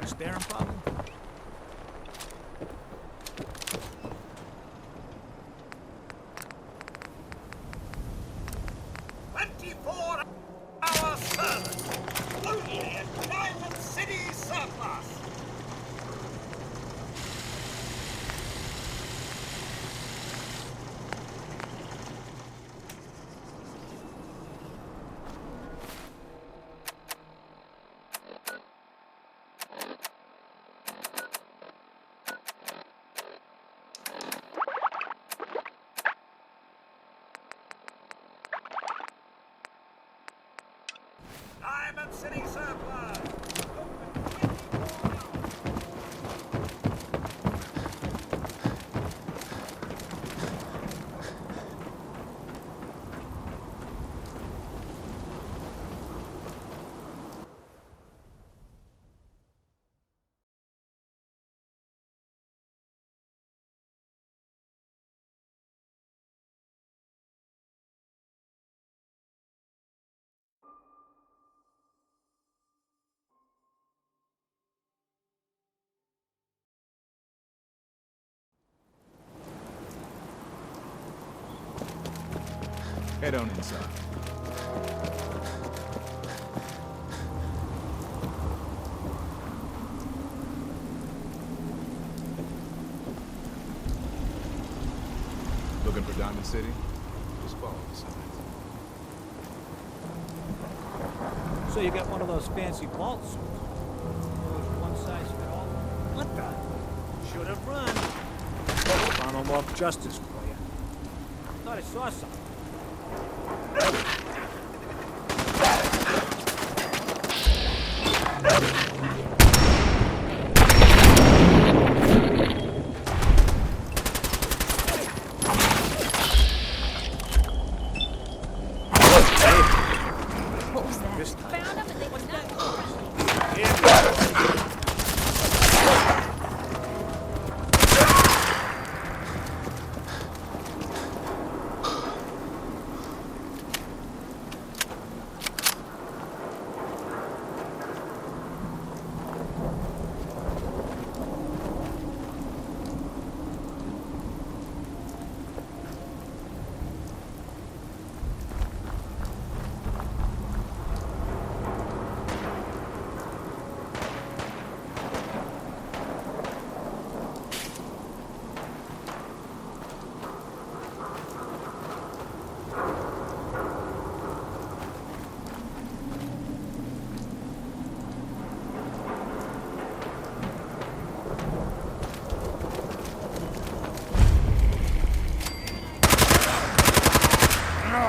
Sparing problem? Our service, only at Diamond City Surplus. Diamond City Surplus. Head on inside. Looking for Diamond City? Just follow the signs. So you got one of those fancy vault suits? Those one size fit all? What the? Should have run. Found home off justice for you. Thought I saw something. What was that? Found them and they were not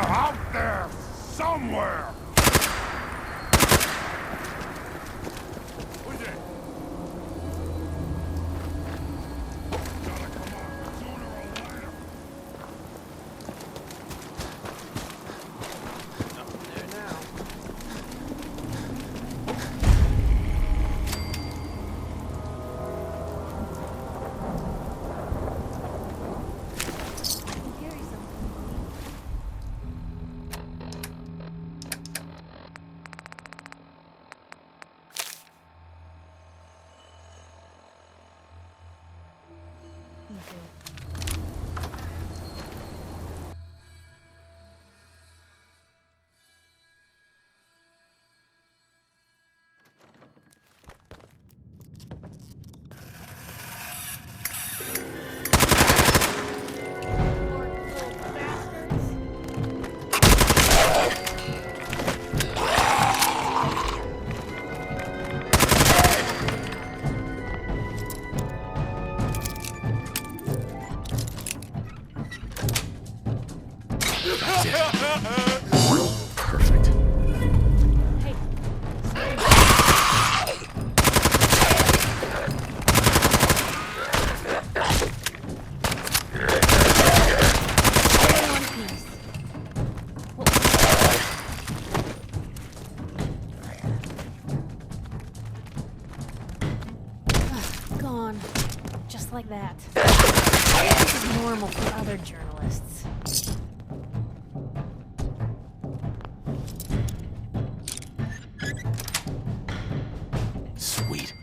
Out there somewhere. Who's it? Gotta come on sooner or later. Nothing there now. carry something. Perfect. Hey, stay in one piece. Gone. Just like that. This is normal for other journalists. Sweet.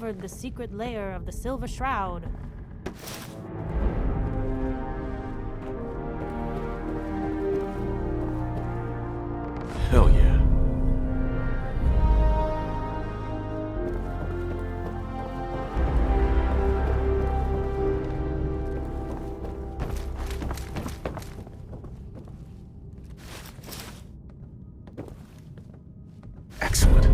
uncovered the secret lair of the Silver Shroud. Hell yeah. Excellent.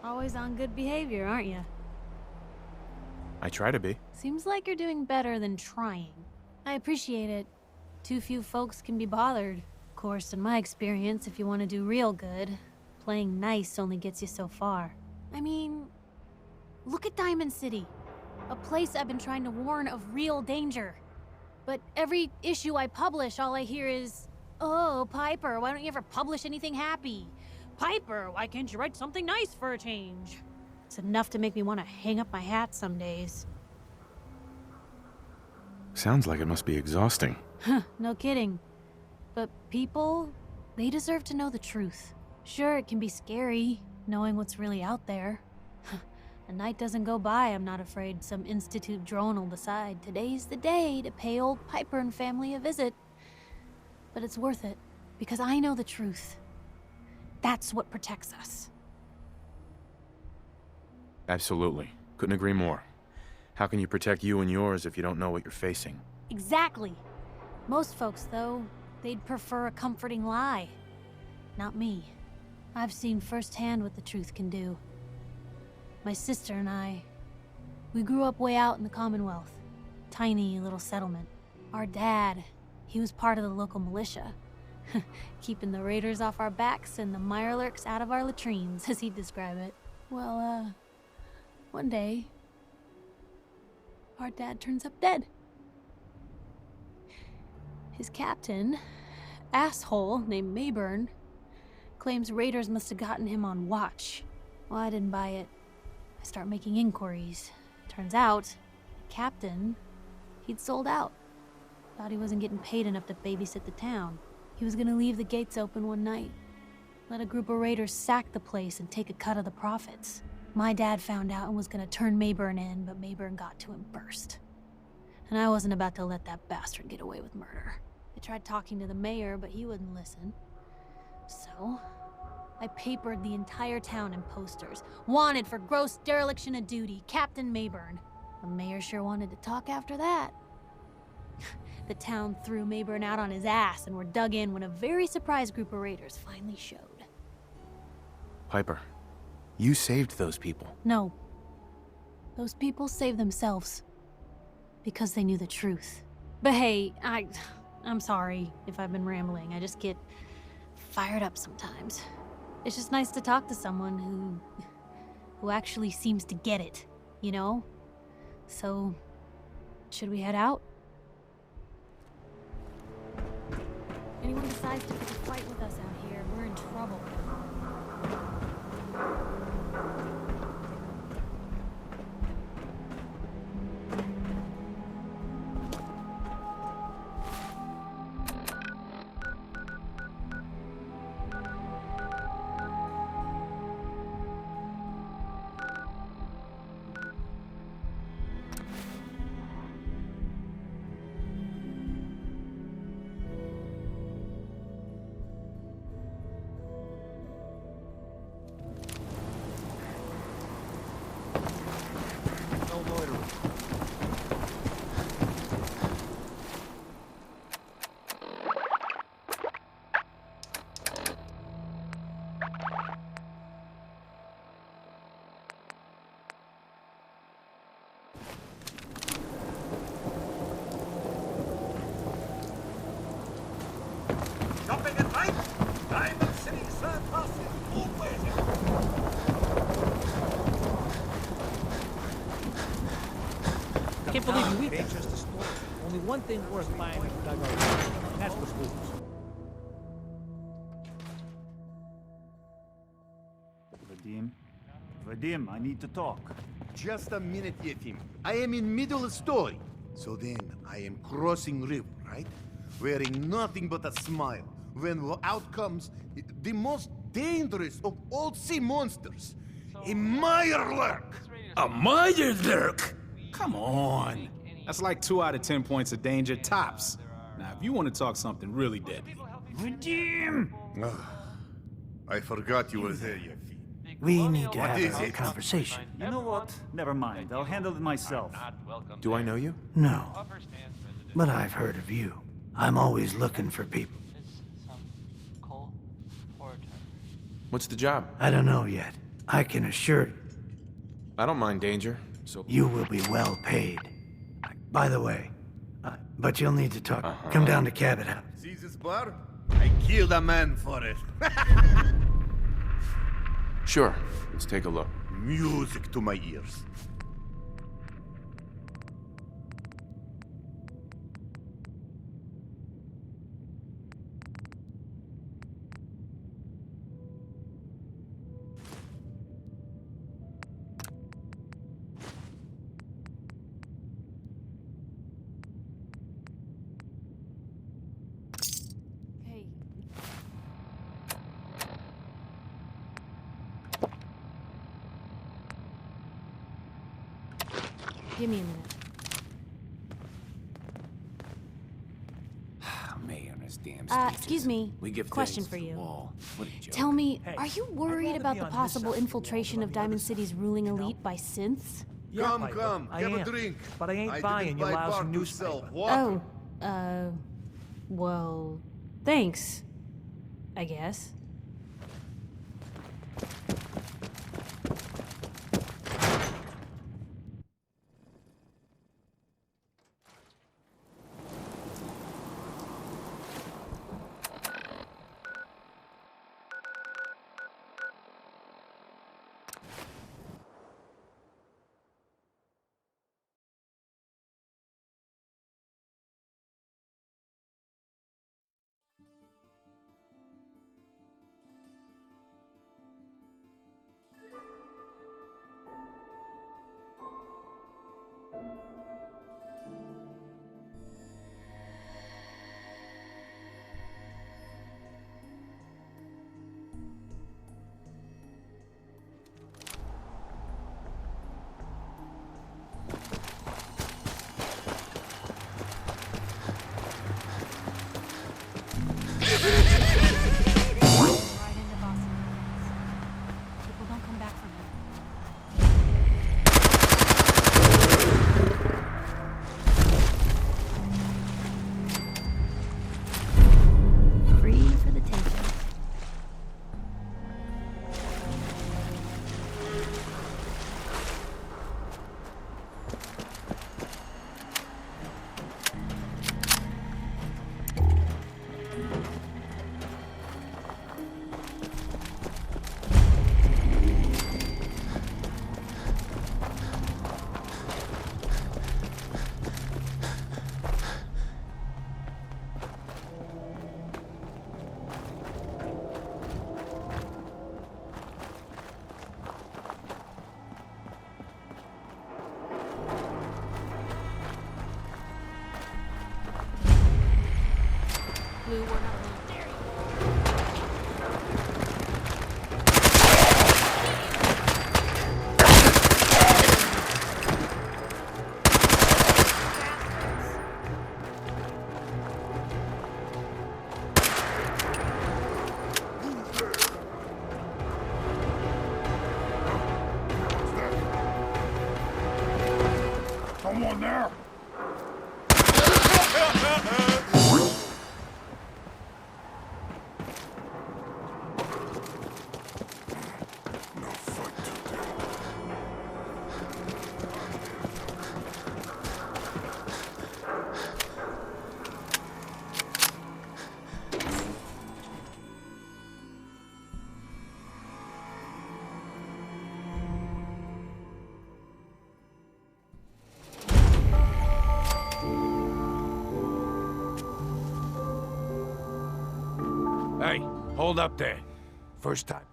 Always on good behavior, aren't you? I try to be. Seems like you're doing better than trying. I appreciate it. Too few folks can be bothered. Of course, in my experience, if you want to do real good, playing nice only gets you so far. I mean, look at Diamond City. A place I've been trying to warn of real danger. But every issue I publish, all I hear is, "Oh, Piper, why don't you ever publish anything happy? Piper, why can't you write something nice for a change?" It's enough to make me want to hang up my hat some days. Sounds like it must be exhausting. Huh, no kidding. But people, they deserve to know the truth. Sure, it can be scary, knowing what's really out there. A night doesn't go by, I'm not afraid some Institute drone will decide today's the day to pay old Piper and family a visit. But it's worth it, because I know the truth. That's what protects us. Absolutely. Couldn't agree more. How can you protect you and yours if you don't know what you're facing? Exactly. Most folks, though, they'd prefer a comforting lie. Not me. I've seen firsthand what the truth can do. My sister and I, we grew up way out in the Commonwealth. Tiny little settlement. Our dad, he was part of the local militia. Keeping the raiders off our backs and the mirelurks out of our latrines, as he'd describe it. Well, one day, our dad turns up dead. His captain, asshole named Mayburn, claims raiders must have gotten him on watch. Well, I didn't buy it. I start making inquiries. Turns out, the captain, he'd sold out. Thought he wasn't getting paid enough to babysit the town. He was gonna leave the gates open one night. Let a group of raiders sack the place and take a cut of the profits. My dad found out and was gonna turn Mayburn in, but Mayburn got to him first. And I wasn't about to let that bastard get away with murder. I tried talking to the mayor, but he wouldn't listen. So, I papered the entire town in posters. Wanted for gross dereliction of duty, Captain Mayburn. The mayor sure wanted to talk after that. The town threw Mayburn out on his ass and were dug in when a very surprised group of raiders finally showed. Piper, you saved those people. No. Those people saved themselves. Because they knew the truth. But hey, I'm sorry if I've been rambling. I just get fired up sometimes. It's just nice to talk to someone who actually seems to get it, you know? So, should we head out? Anyone decides to pick a fight with us out here, we're in trouble. can't believe you eat that. It ain't just a story. Only one thing worth buying at the dugout, and that's the booze. Vadim, I need to talk. Just a minute, Yetim. I am in middle of story. So then, I am crossing river, right? Wearing nothing but a smile. When out comes the most dangerous of all sea monsters, a Meyerlurk. A Meyerlurk? Come on. That's like 2 out of 10 points of danger tops. Now, if you want to talk something really deadly. Vadim! I forgot you were there, Yetim. We need to What have is a it? conversation. You know what? Never mind. I'll handle it myself. Do I know you? No, but I've heard of you. I'm always looking for people. What's the job? I don't know yet. I can assure you, I don't mind danger, so... you will be well paid. By the way, but you'll need to talk. Come down to Cabot House. See this bar? I killed a man for it. Sure, let's take a look. Music to my ears. Hey. Give me a minute. Man, this damn Excuse me. We give Question things for to the you. wall. What a joke. Tell me, Hey, are you I'd worried rather about be the on this possible side of the wall infiltration than of the other Diamond side, City's ruling you know? elite by synths? Yeah, Come, Piper, come, I have a am. drink. But I ain't didn't buying your buy lousy bar to newspaper. sell water. Well, thanks. I guess. Right into Boston. People don't come back from here. Free for the taking. Blue, we're not alone. There you go. Someone there! hold up there. First time.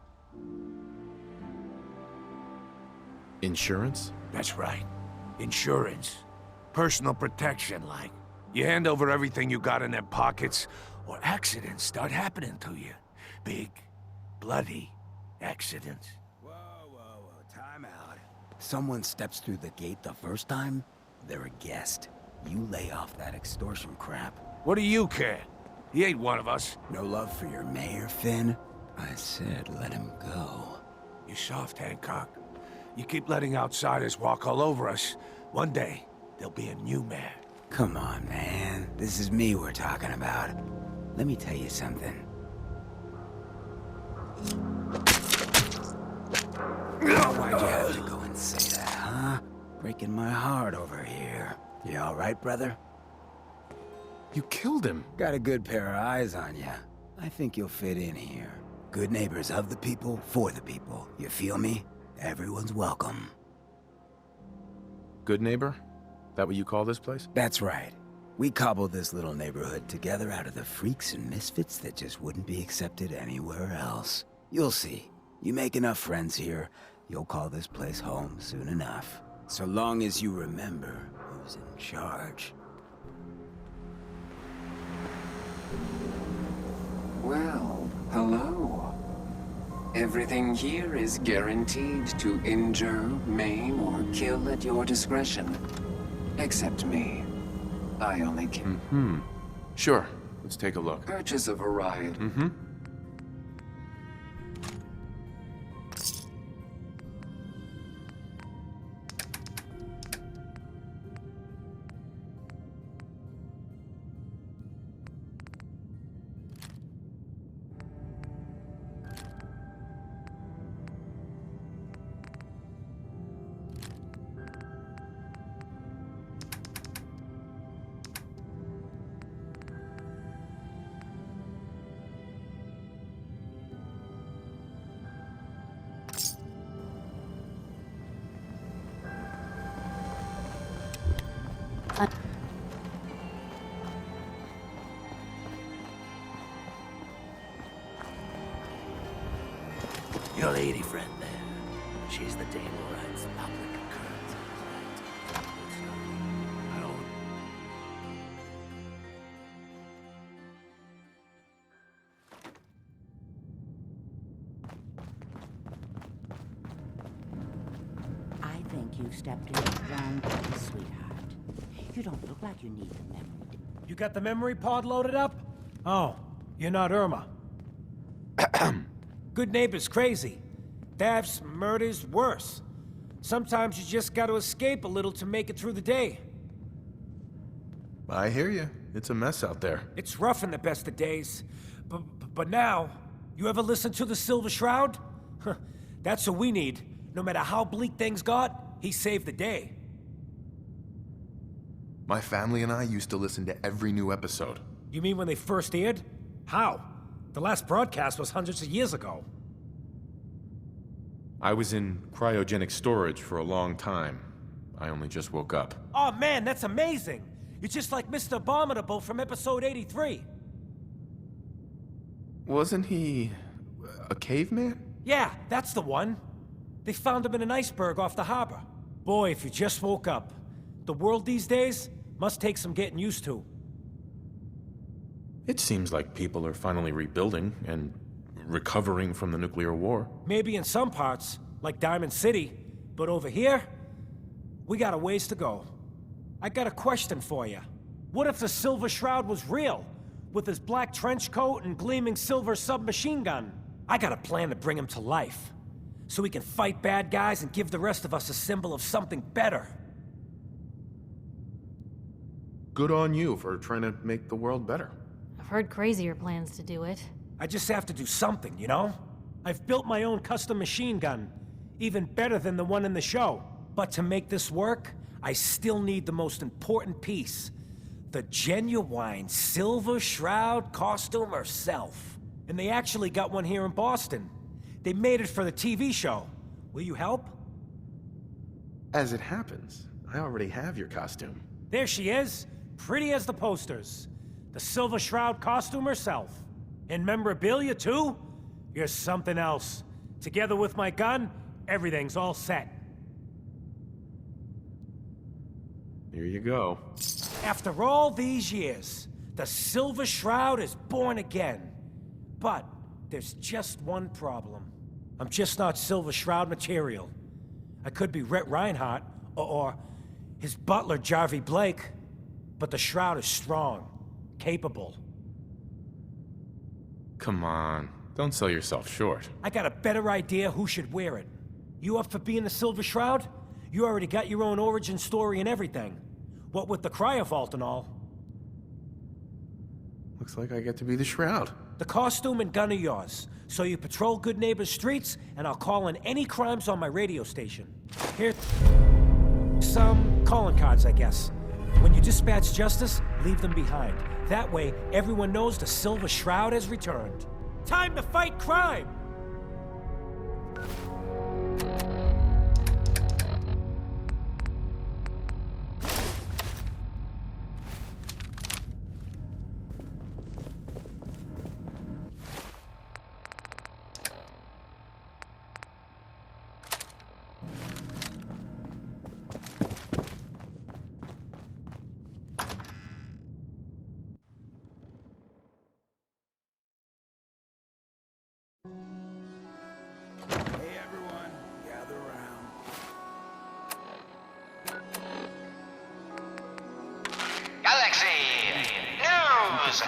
Insurance? That's right. Insurance. Personal protection, like. You hand over everything you got in them pockets, or accidents start happening to you. Big, bloody accidents. Whoa, time out. Someone steps through the gate the first time, they're a guest. You lay off that extortion crap. What do you care? He ain't one of us. No love for your mayor, Finn? I said let him go. You soft, Hancock. You keep letting outsiders walk all over us. One day, there'll be a new mayor. Come on, man. This is me we're talking about. Let me tell you something. Why'd you have to go and say that, huh? Breaking my heart over here. You all right, brother? You killed him. Got a good pair of eyes on you. I think you'll fit in here. Good neighbors of the people, for the people. You feel me? Everyone's welcome. Good neighbor? That what you call this place? That's right. We cobbled this little neighborhood together out of the freaks and misfits that just wouldn't be accepted anywhere else. You'll see. You make enough friends here, you'll call this place home soon enough. So long as you remember who's in charge. Well, hello. Everything here is guaranteed to injure, maim, or kill at your discretion. Except me. I only can. Sure. Let's take a look. Purchase of a ride. Your lady friend there. She's the dame who writes public occurrences, right? I don't... I think you stepped in the wrong place, sweetheart. You don't look like you need the memory. You got the memory pod loaded up? Oh, you're not Irma. Good neighbor's crazy. Thefts, murders, worse. Sometimes you just gotta escape a little to make it through the day. I hear you. It's a mess out there. It's rough in the best of days. But now, you ever listen to the Silver Shroud? That's what we need. No matter how bleak things got, he saved the day. My family and I used to listen to every new episode. You mean when they first aired? How? The last broadcast was hundreds of years ago. I was in cryogenic storage for a long time. I only just woke up. Oh man, that's amazing! You're just like Mr. Abominable from episode 83. Wasn't he... a caveman? Yeah, that's the one. They found him in an iceberg off the harbor. Boy, if you just woke up. The world these days must take some getting used to. It seems like people are finally rebuilding and recovering from the nuclear war. Maybe in some parts, like Diamond City, but over here, we got a ways to go. I got a question for you. What if the Silver Shroud was real, with his black trench coat and gleaming silver submachine gun? I got a plan to bring him to life, so he can fight bad guys and give the rest of us a symbol of something better. Good on you for trying to make the world better. I've heard crazier plans to do it. I just have to do something, you know? I've built my own custom machine gun, even better than the one in the show. But to make this work, I still need the most important piece. The genuine Silver Shroud costume herself. And they actually got one here in Boston. They made it for the TV show. Will you help? As it happens, I already have your costume. There she is, pretty as the posters. The Silver Shroud costume herself. And memorabilia, too? You're something else. Together with my gun, everything's all set. Here you go. After all these years, the Silver Shroud is born again. But there's just one problem. I'm just not Silver Shroud material. I could be Rhett Reinhardt, or his butler, Jarvie Blake. But the Shroud is strong, capable. Come on. Don't sell yourself short. I got a better idea who should wear it. You up for being the Silver Shroud? You already got your own origin story and everything. What with the cryo vault and all. Looks like I get to be the Shroud. The costume and gun are yours. So you patrol Good Neighbor's streets, and I'll call in any crimes on my radio station. Here's some calling cards, I guess. When you dispatch justice, leave them behind. That way, everyone knows the Silver Shroud has returned. Time to fight crime! Hey everyone, gather around. Galaxy News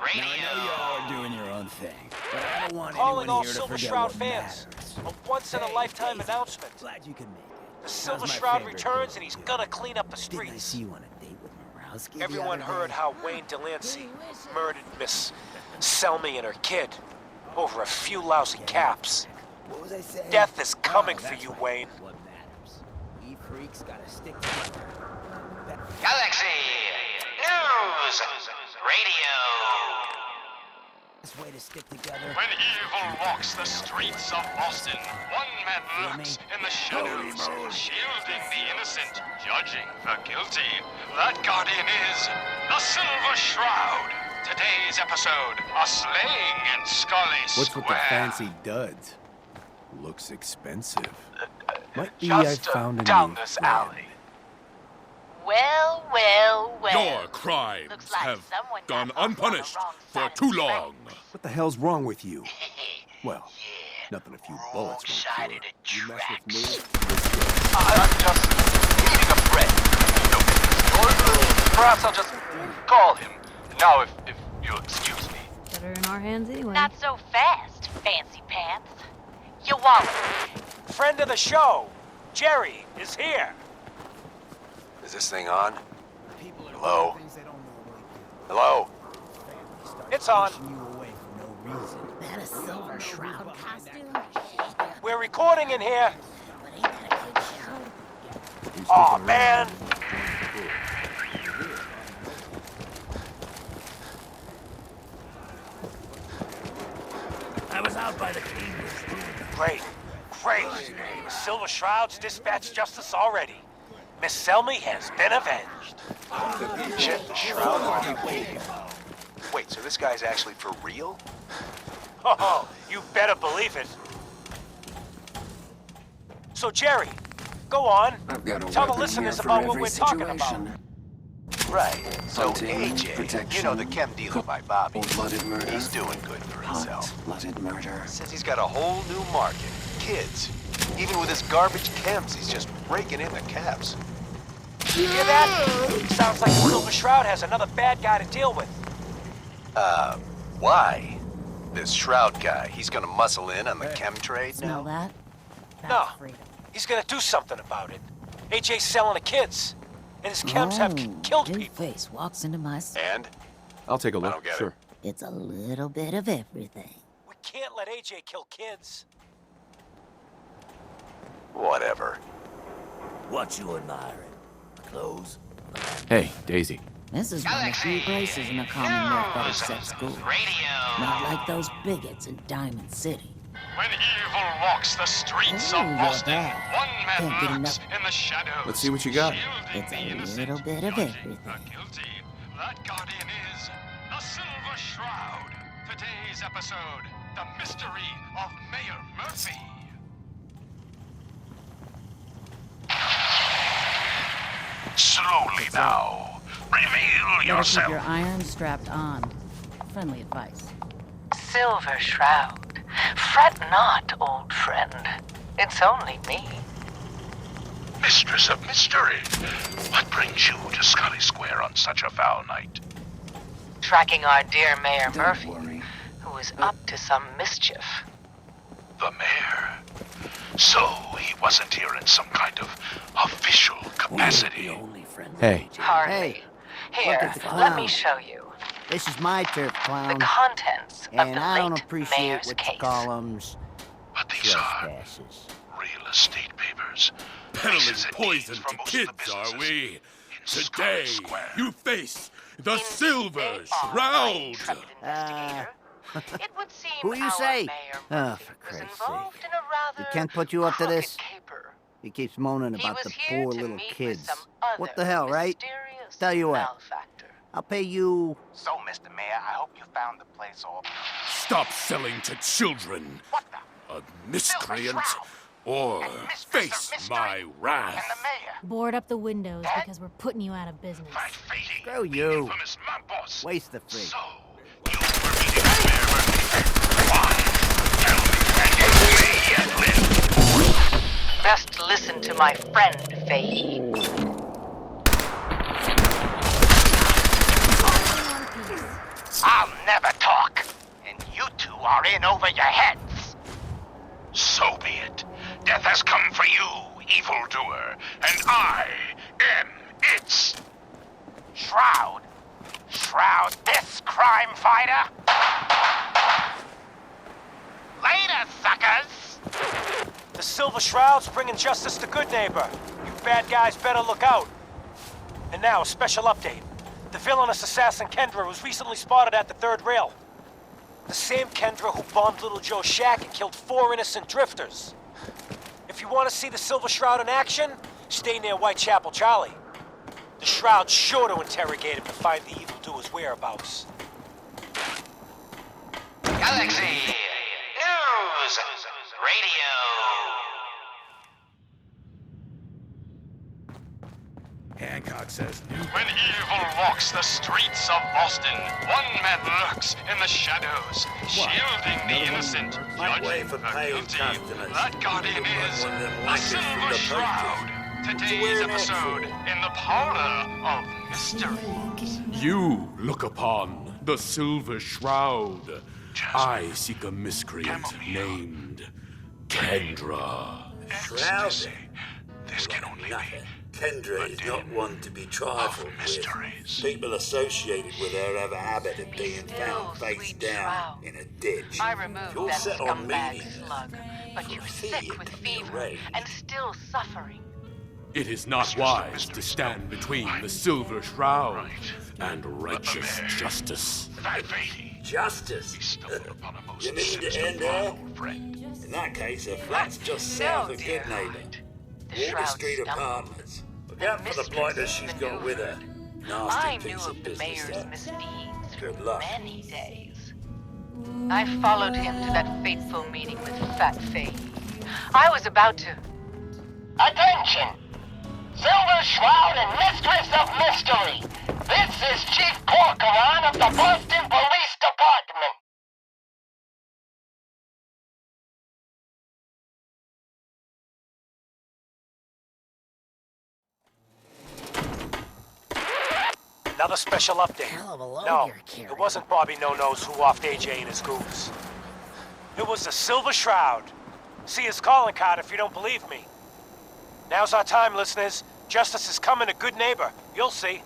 Radio. Now, I know you all are doing your own thing, but I don't want Calling all anyone here to Silver forget Shroud what fans. matters. A once-in-a-lifetime Daisy, announcement. Glad you can make it. The Silver How's my Shroud favorite returns, girl and he's doing? gonna clean up the Didn't I streets. see you on a date with Morowski the Everyone other heard day? how Wayne Delancey murdered Miss Selmy and her kid over a few lousy caps. What was I saying? Death is coming Oh, for that's you, right. Wayne. What matters. We freaks gotta stick together. Galaxy News Radio. Best way to stick together. When evil walks the streets of Boston, one man lurks in the shadows, shielding the innocent, judging the guilty. That guardian is the Silver Shroud. Today's episode, a slaying in Scully Square. What's with the fancy duds? Looks expensive. Might be Just I found a down new this friend. alley. Well, well, well. Your crimes Looks like have someone gone got off on the unpunished wrong for side of too the long. What the hell's wrong with you? Well, nothing a few bullets won't Side cure. of the You mess tracks. with me, I'm just eating a friend. No business yours. Perhaps I'll just call him. Now, if you'll excuse me. Better in our hands anyway. Not so fast, fancy pants. Your wallet. Friend of the show, Jerry, is here. Is this thing on? Hello? Hello? It's on. That a Silver Shroud costume? We're recording in here. But ain't that a good show? Aw, man. I was out by the King's room. Great, great. The Silver Shroud's dispatched justice already. Miss Selmy has been avenged. Shit, the Shroud. Wait, so this guy's actually for real? Oh, you better believe it. So, Jerry, go on. I've got a Tell the weapon listeners here for about what every we're talking about. situation. Right. So Hunting, AJ, protection, you know the chem dealer by Bobby. cold-blooded murder. He's doing good for himself. Blooded murder. Says he's got a whole new market. Kids. Even with his garbage chems, he's just breaking in the cabs. You hear that? Sounds like the Silver Shroud has another bad guy to deal with. Why? This Shroud guy, he's gonna muscle in on the chem trade Smell now? that? No, That's freedom. he's gonna do something about it. AJ's selling the kids, and his chems have killed New people. face walks into my... And? I'll take a I look, don't get sure. It's a little bit of everything. We can't let AJ kill kids. Whatever. What you admiring? Clothes? Hey, Daisy. This is one of the few places in the Commonwealth that accept school. Radio. Not like those bigots in Diamond City. When evil walks the streets Ooh, of you're Boston, bad. one Can't man get lurks enough. in the shadows. Let's see what you got. Shielding It's the a innocent, little bit of judging everything. the guilty. That guardian is the Silver Shroud. Today's episode, The mystery of Mayor Murphy. Slowly now. Reveal Better keep yourself. your iron strapped on. Friendly advice. Silver Shroud. Fret not, old friend. It's only me. Mistress of Mystery. What brings you to Scully Square on such a foul night? Tracking our dear Mayor Murphy, who is up to some mischief. The mayor. So he wasn't here in some kind of official capacity. Hey. Hardly. Here, look at the let me clown. show you. This is my turf, clown. The contents and of the I don't late appreciate mayor's what case. you call 'em But these are trespasses. real estate papers. Peddling poison to kids, are we? Today, you face the Silver Shroud! It would seem Who you our say? Mayor Oh, Murphy for was Christ's involved sake. in a rather You can't put you up to this? caper. He keeps moaning He about was the here poor to little meet with kids. some What other the hell, right? mysterious Tell you what. malefactor. I'll pay you... So, Mr. Mayor, I hope you found the place all... Stop selling to children! A miscreant, or face my wrath! Board up the windows because we're putting you out of business. Screw you. Waste the freak. Best listen to my friend, Faye. I'll never talk, and you two are in over your heads. So be it. Death has come for you, evildoer, and I am its. Shroud. Shroud this crime fighter. Later, suckers. The Silver Shroud's bringing justice to Good Neighbor. You bad guys better look out. And now, a special update. The villainous assassin Kendra was recently spotted at the third rail. The same Kendra who bombed Little Joe's shack and killed 4 innocent drifters. If you want to see the Silver Shroud in action, stay near Whitechapel Charlie. The Shroud's sure to interrogate him to find the evildoer's whereabouts. Galaxy News Radio. Hancock says When evil walks the streets of Boston, one man lurks in the shadows, shielding the innocent, judging the guilty. That guardian is the Silver Shroud. Today's episode in the Parlor of Mystery. You look upon the Silver Shroud. I seek a miscreant named Kendra. Shroud? This can only be Kendra is not one to be trifled with. People associated with her have a habit of being found face down in a ditch. I removed If you're that set on scumbag meeting her, slug, but you're sick with fever rage. and still suffering. It is not wise to stand between the Silver Shroud and righteous justice. Justice? You mean to end her? In that case, her flat's just south of Good Neighbor. Water Street Apartments. Look out for the blinders she's got with her. Nasty I knew piece of the business, mayor's that. misdeeds for Good luck. many days. I followed him to that fateful meeting with Fat Faye. I was about to... Attention! Silver Shroud and Mistress of Mystery. This is Chief Corcoran of the Boston Police Department. Another special update. No, it wasn't Bobby No-Nose who offed AJ and his goons. It was the Silver Shroud. See his calling card if you don't believe me. Now's our time, listeners. Justice is coming to Good Neighbor. You'll see.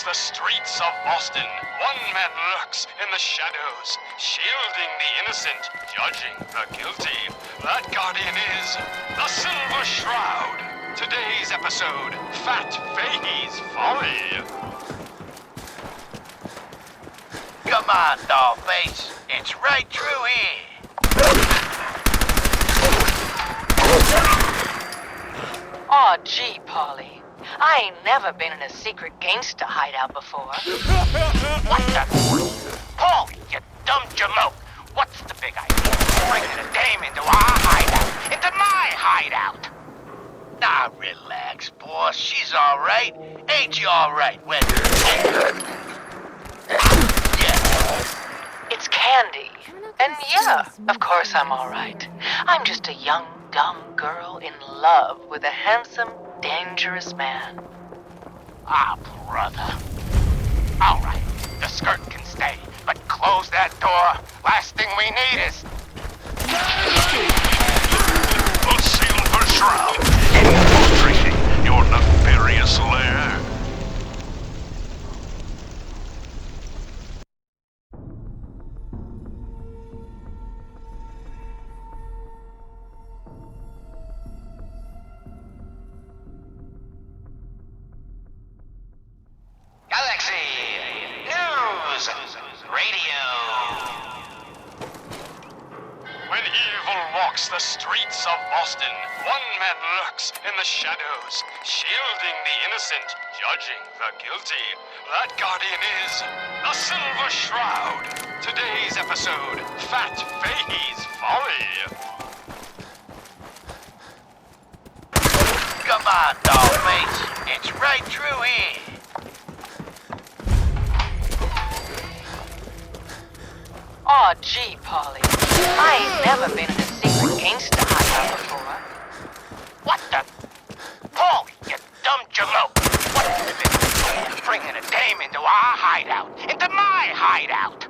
walks the streets of Boston. One man lurks in the shadows, shielding the innocent, judging the guilty. That guardian is the Silver Shroud. Today's episode, Fat Fahey's Folly. Come on, Dollface. It's right through here. Aw, gee, Polly. I ain't never been in a secret gangsta hideout before. What the? Paul, you dumb jamoke. What's the big idea? Bringing a dame into our hideout. Into my hideout. Nah, relax, boss. She's all right. Ain't you all right, when It's Candy. And yeah, of course I'm all right. I'm just a young, dumb girl in love with a handsome, dangerous man. Ah, brother. All right, the skirt can stay, but close that door. Last thing we need is... The Silver Shroud, infiltrating your nefarious lair. Galaxy News Radio. When evil walks the streets of Boston, one man lurks in the shadows, shielding the innocent, judging the guilty. That guardian is the Silver Shroud. Today's episode, Fat Fahey's Folly. Come on, Dollface. It's right through here. Aw, gee, Polly. I ain't never been in a secret gangsta hideout before. What the? Paul, you dumb jamoke. What's the big? Bringing a dame into our hideout. Into my hideout.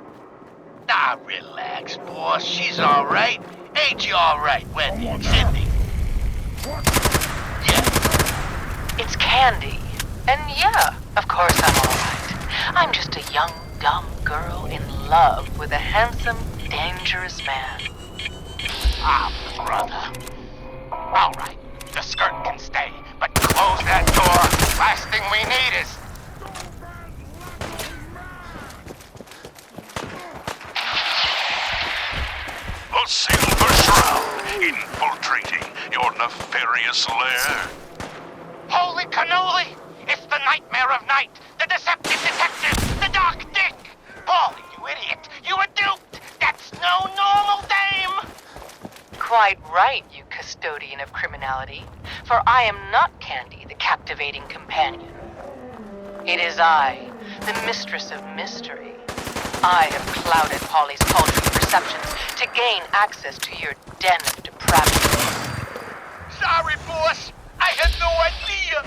Nah, relax, boss. She's all right. Ain't you all right, Wendy and Cindy? It's Candy. And yeah, of course I'm all right. I'm just a young, dumb girl in love with a handsome, dangerous man. Ah, brother. All right, the skirt can stay, but close that door. Last thing we need is... The Silver Shroud, infiltrating your nefarious lair. Holy cannoli! It's the nightmare of night! The deceptive detective! The dark dick! Paul, you idiot! You were duped! That's no normal dame! Quite right, you custodian of criminality. For I am not Candy, the captivating companion. It is I, the mistress of mystery. I have clouded Polly's paltry perceptions to gain access to your den of depravity. Sorry, boss. I had no idea.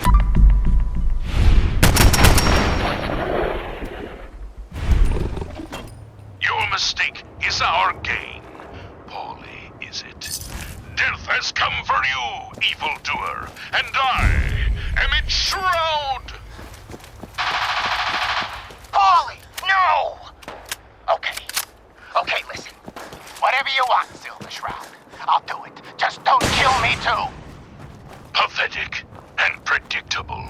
Your mistake is our gain. Polly, is it? Death has come for you, evildoer, and I am its Shroud! Polly, no! Okay, listen. Whatever you want, Silver Shroud. I'll do it. Just don't kill me too. Pathetic and predictable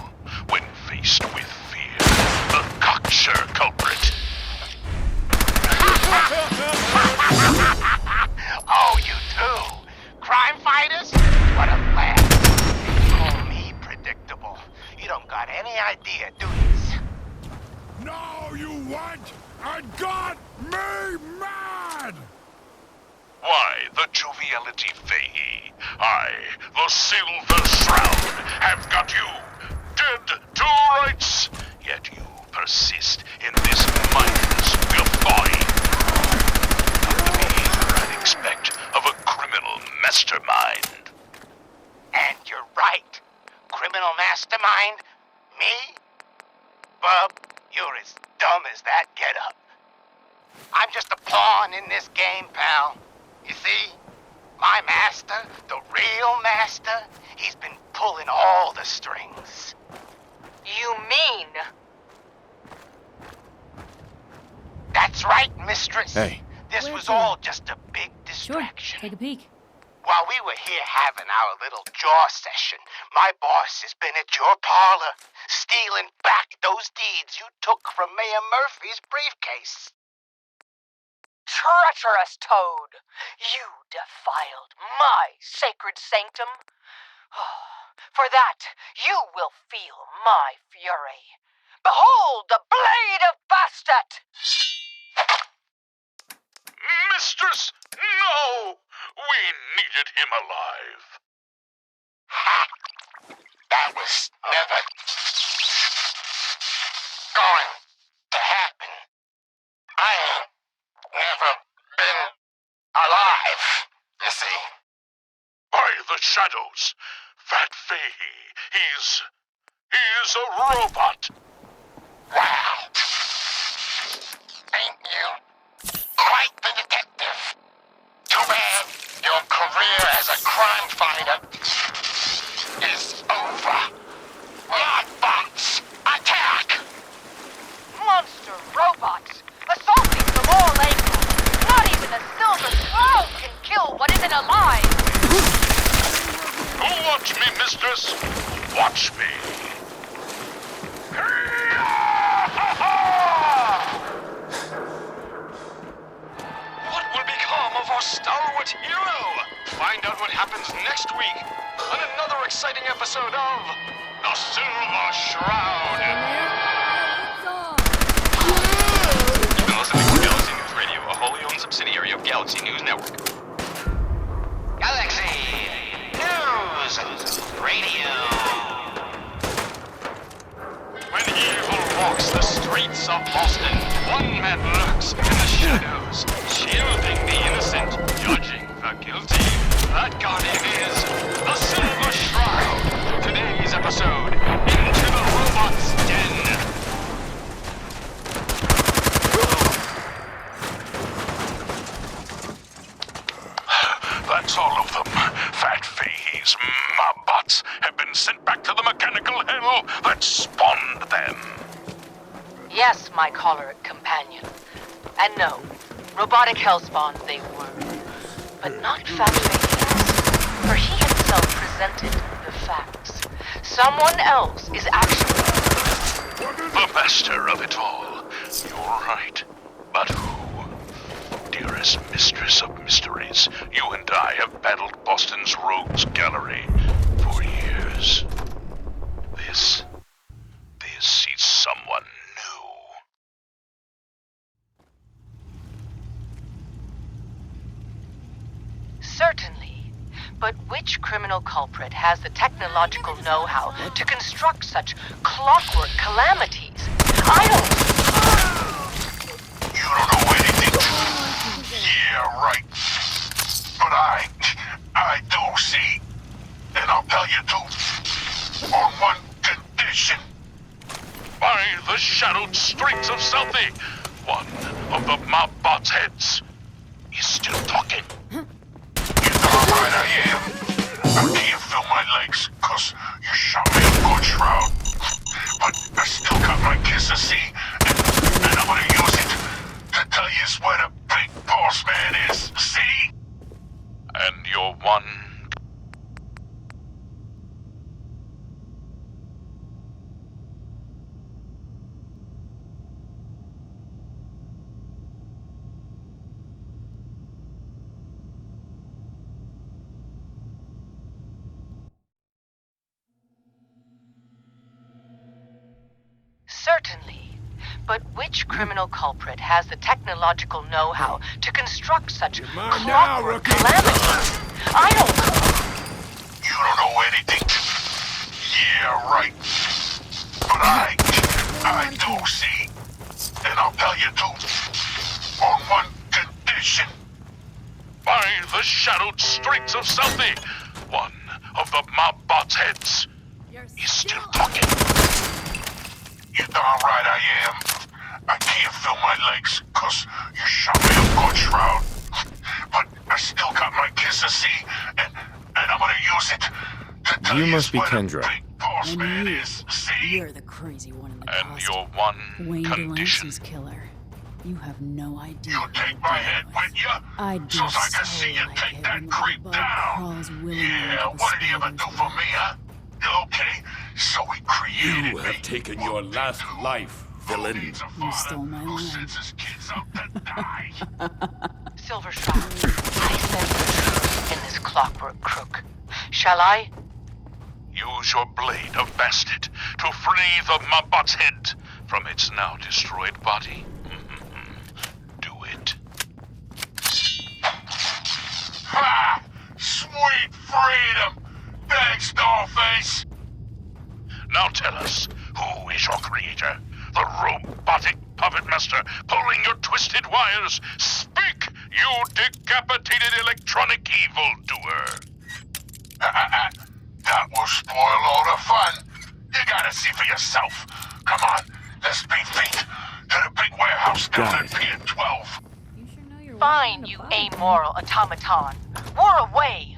when faced with fear. The cocksure culprit. Oh, you too? Crime fighters? What a laugh. You call me predictable. You don't got any idea, do you? No, you what? I got me mad! Why, the joviality Fahey. I, the Silver Shroud, have got you dead to rights. Yet you persist in this mindless guffawing. Not the behavior I'd expect of a criminal mastermind. And you're right. Criminal mastermind? Me? Bub, you're as dumb as that getup. I'm just a pawn in this game, pal. You see? My master, the real master, he's been pulling all the strings. You mean That's right, mistress. Hey. This was all just a big distraction. Take a peek. While we were here having our little jaw session, my boss has been at your parlor, stealing back those deeds you took from Mayor Murphy's briefcase. Treacherous toad! You defiled my sacred sanctum. For that, you will feel my fury. Behold the blade of Bastet! Mistress, no! We needed him alive. Ha! That was never going to happen. I ain't never been alive, you see. By the shadows, Fat Fahey, he's a robot. Wow. Ain't you quite the detective? Too bad your career as a crime fighter is over. Modbots, attack! Monster robots, assaulting from all angles. Not even a silver shroud can kill what isn't alive. Watch me, mistress. Watch me. What will become of our stalwart hero? Find out what happens next week on another exciting episode of The Silver Shroud. You've been listening to Galaxy News Radio, a wholly owned subsidiary of Galaxy News Network. Galaxy News Radio. When evil walks the streets of Boston, one man lurks in the shadows, shielding the innocent, judging the guilty. That guardian is the Silver Shroud. Today's episode, Into the Robot's Den. That's all of them. Fat Fahey's mobbots have been sent back to the mechanical hell that spawned them. Yes, my choleric companion. And no, robotic hellspawns they were. But not Fat Fahey, for he himself presented the facts. Someone else is actually The master of it all. You're right. But who? Dearest mistress of mysteries, you and I have battled Boston's rogues gallery for years. This is someone new. Certainly. But which criminal culprit has the technological know-how to construct such clockwork calamities? I don't... You don't know anything. Yeah, right. But I do see. And I'll tell you too. On one condition. By the shadowed streets of Southie, one of the mobbot's heads is still talking. You darn right I am. I can't feel my legs, 'cause you shot me a good shroud. But I still got my kiss to see, and I'm gonna use it to tell you where the big boss man is, see? And you're one... Certainly. But which criminal culprit has the technological know-how to construct such clockwork calamities? I don't... You don't know anything. Yeah, right. But I do see. And I'll tell you too. On one condition. By the shadowed streets of Southie, one of the mobbot's heads is still talking. You darn right I am. I can't feel my legs, 'cause you shot me a good shroud. But I still got my kiss to see, and I'm gonna use it to tell You must be where the Kendra. big boss man is, see? You're the crazy one in the And costume. your one Wayne condition. Delancey's killer. You have no idea. You take my head with you, I'd be so I can so see you like take it that when creep the bug down. crawls willingly Yeah, into the what did he ever do spider's for web. me, huh? Okay, so we created You have taken your last life, villain. You stole my line. Sends his kids up to die. Silver Shroud, I sense the truth in this clockwork crook. Shall I? Use your blade of bastard to free the Mobot's head from its now destroyed body. Do it. Ha! Sweet freedom! Thanks, Dollface! Now tell us, who is your creator? The robotic puppet master pulling your twisted wires? Speak, you decapitated electronic evildoer! That will spoil all the fun. You gotta see for yourself. Come on, let's beat feet to the big warehouse down at Pier 12. Fine, you amoral automaton. War away!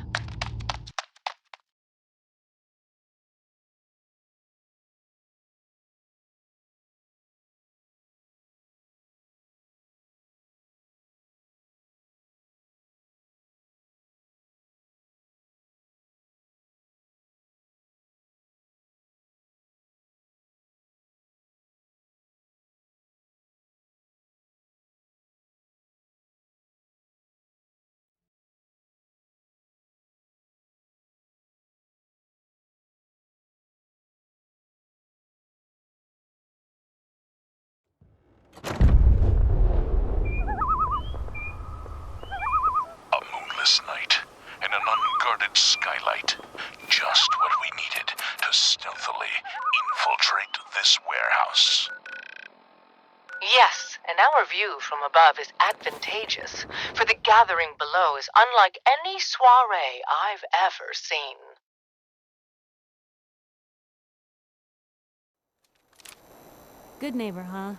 A moonless night and an unguarded skylight. Just what we needed to stealthily infiltrate this warehouse. Yes, and our view from above is advantageous, for the gathering below is unlike any soiree I've ever seen. Good neighbor, huh?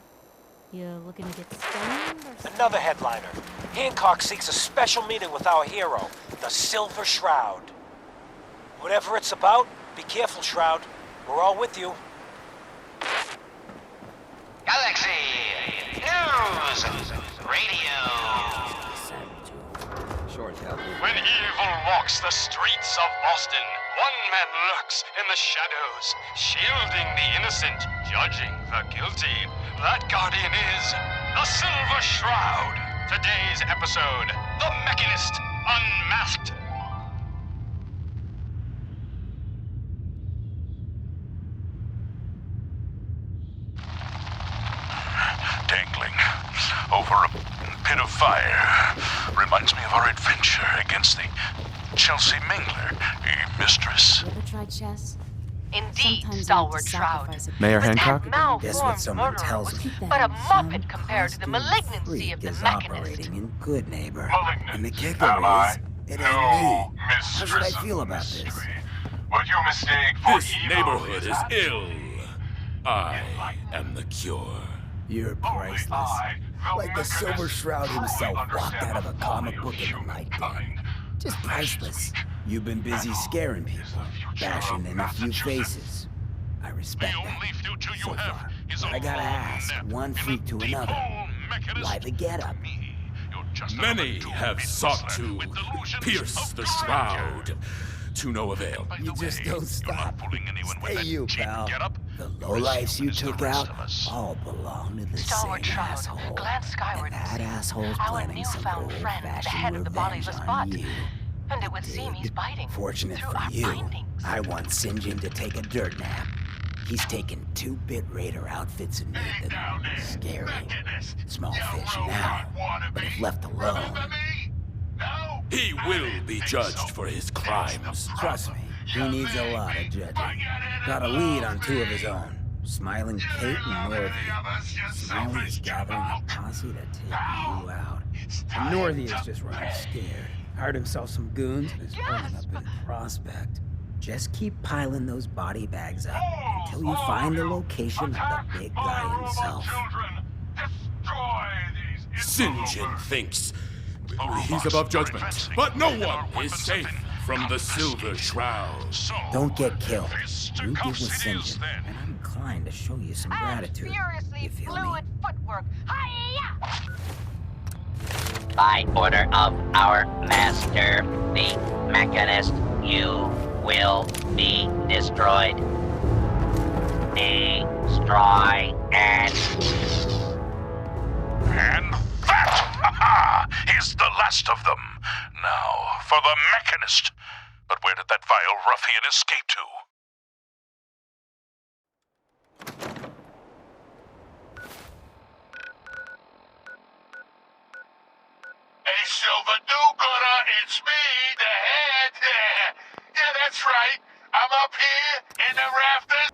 You looking to get stoned or something? Another headliner. Hancock seeks a special meeting with our hero, the Silver Shroud. Whatever it's about, be careful, Shroud. We're all with you. Galaxy! News! Radio! When evil walks the streets of Boston, one man lurks in the shadows, shielding the innocent, judging the guilty. That guardian is the Silver Shroud. Today's episode, The Mechanist Unmasked. Dangling over a pit of fire reminds me of our adventure against the Chelsea Mingler, mistress. You ever tried chess? Indeed, Sometimes stalwart you have to Shroud. sacrifice a Mayor With Hancock? that malformed Guess what someone murderer tells was me? but a muppet compared to the malignancy Freak of the is Mechanist. operating in Good Neighbor. Malignant, And the kicker am I? is, it ain't No, me. How should I mistress feel of about this? mystery. What you mistake for This evil neighborhood is actually ill. I am the cure. You're priceless. Like the Silver Shroud himself walked out of a comic book in the night den. Just priceless. You've been busy scaring people, bashing in a few faces. I respect that so far. But I gotta ask, one freak to another. Why the getup? Many have sought to pierce the shroud, to no avail. You just don't stop. Stay you, pal. The lowlifes you took out all belong to the Stalwart same Shroud, asshole. glance skyward And and that see asshole's our planning some newfound friend, the head old-fashioned of the revenge bodiless on bot. you. And it would seem he's biting Fortunate through for our you, findings. I want St. John to take a dirt nap. He's taking 2-bit Raider outfits and made them scary. Small fish now, but if left alone... He will be judged for his crimes. Trust me, he needs a lot of judging. Got a lead on 2 of his own. Smiling Kate and Northy. Smiley is gathering a posse to take you out. And Northy is just running scared. Hired himself some goons and is running up in Prospect. Just keep piling those body bags up until you find the location of the big guy himself. Sinjin thinks he's above judgment, but no one is safe from the Silver Shroud. Don't get killed. You get with St. John, and I'm inclined to show you some gratitude. You feel me? Footwork. Hi-ya! By order of our master, the Mechanist, you will be destroyed. Destroy and that is the last of them. Now, for the Mechanist. But where did that vile ruffian escape to? Hey, Silver Do-Gooder, it's me, the head. Yeah, that's right. I'm up here in the rafters.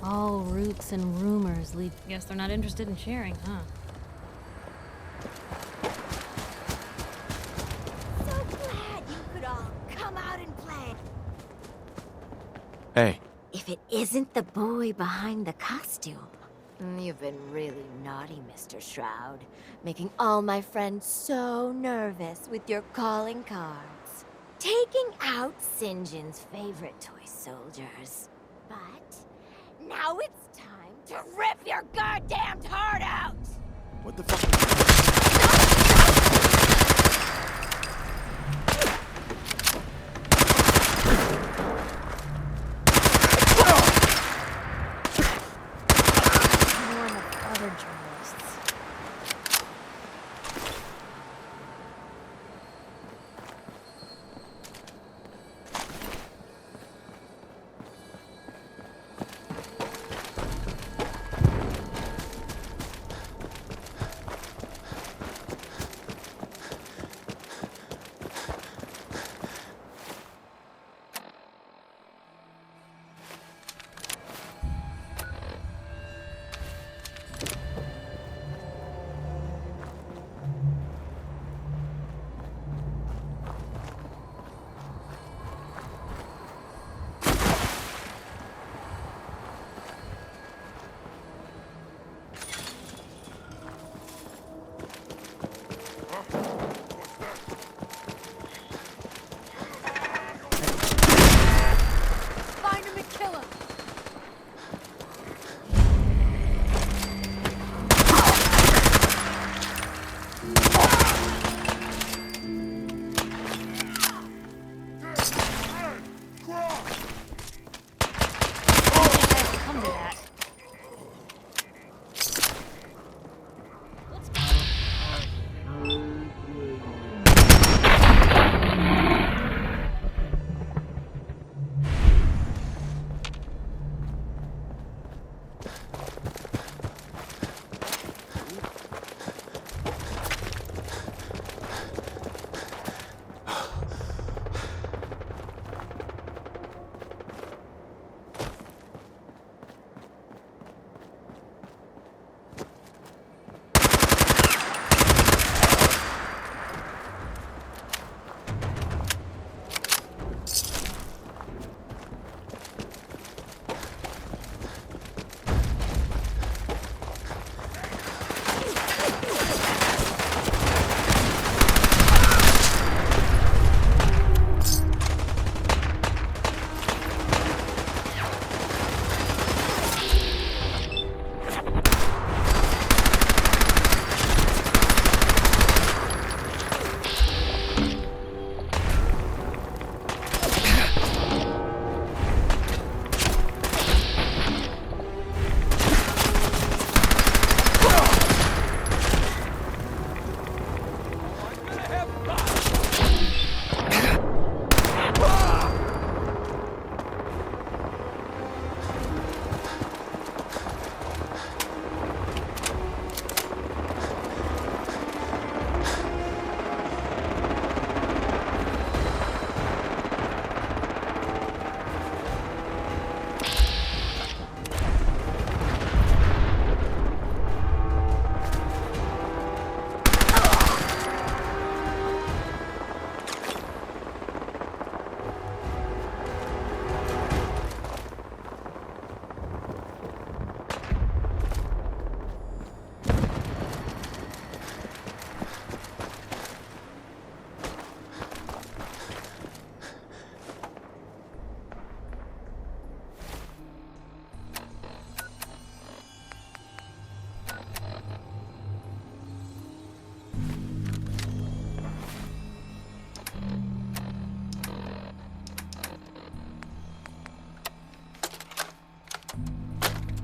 All roots and rumors lead. Guess they're not interested in sharing, huh? So glad you could all come out and play. Hey. If it isn't the boy behind the costume. You've been really naughty, Mr. Shroud. Making all my friends so nervous with your calling cards. Taking out St. John's favorite toy soldiers. But now it's time to rip your goddamned heart out! What the fuck? One of other journalists.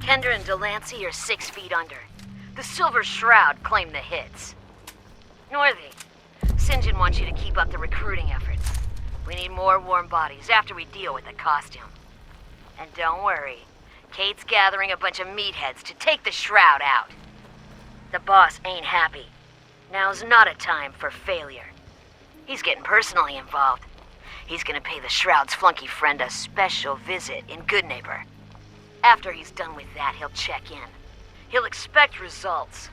Kender and Delancey are 6 feet under. The Silver Shroud claim the hits. Northy, St. John wants you to keep up the recruiting efforts. We need more warm bodies after we deal with the costume. And don't worry, Kate's gathering a bunch of meatheads to take the Shroud out. The boss ain't happy. Now's not a time for failure. He's getting personally involved. He's gonna pay the Shroud's flunky friend a special visit in Goodneighbor. After he's done with that, he'll check in. He'll expect results.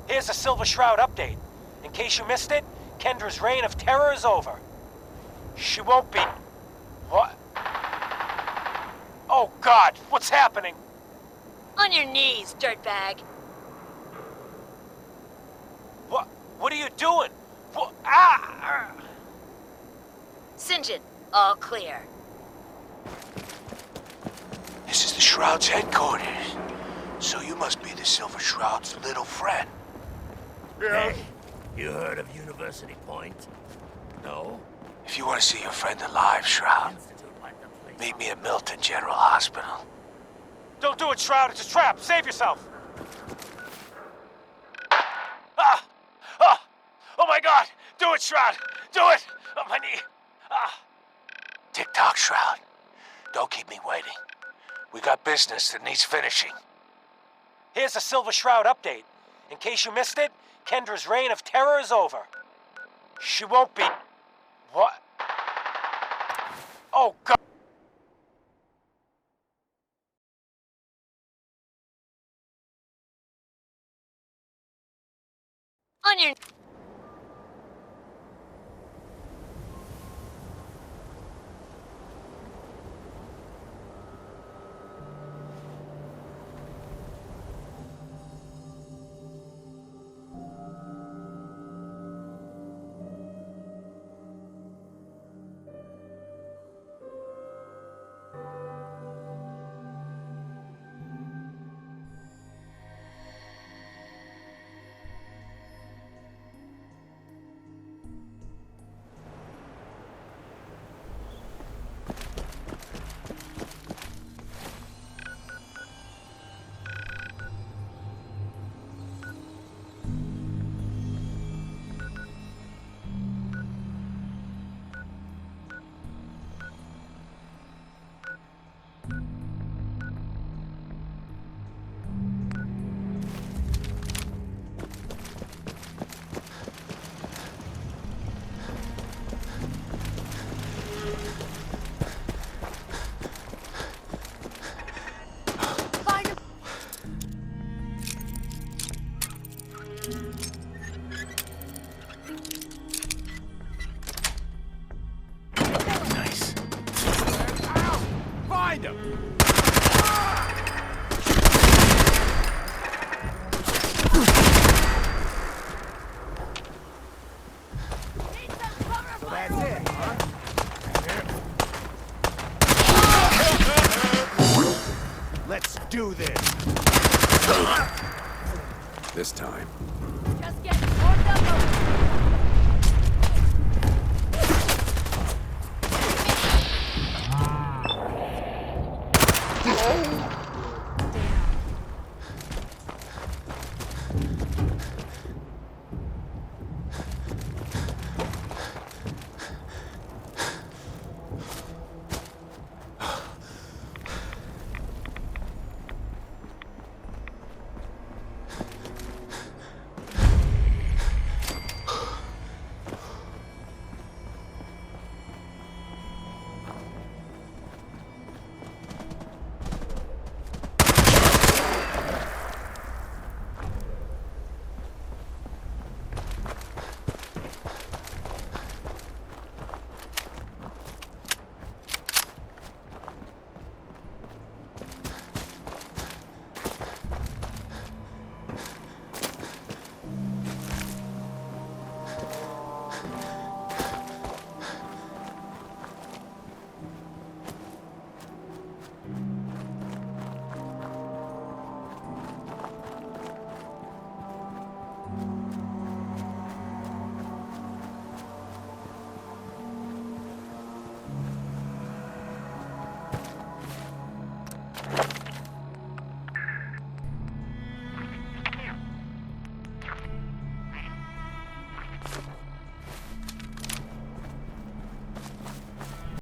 Here's a Silver Shroud update. In case you missed it, Kendra's reign of terror is over. She won't be... What? Oh, God! What's happening? On your knees, dirtbag. What are you doing? What? Ah! St. John, all clear. This is the Shroud's headquarters. So you must be the Silver Shroud's little friend. Hey, you heard of University Point? No? If you want to see your friend alive, Shroud, meet me at Milton General Hospital. Don't do it, Shroud. It's a trap. Save yourself. Ah! Ah! Oh, my God! Do it, Shroud! Do it! On my knee! Ah! Tick-tock, Shroud. Don't keep me waiting. We got business that needs finishing. Here's a Silver Shroud update. In case you missed it, Kendra's reign of terror is over. She won't be... What? Oh, God. On your... Find him! So that's it, huh? Let's do this. This time. Just get warmed up.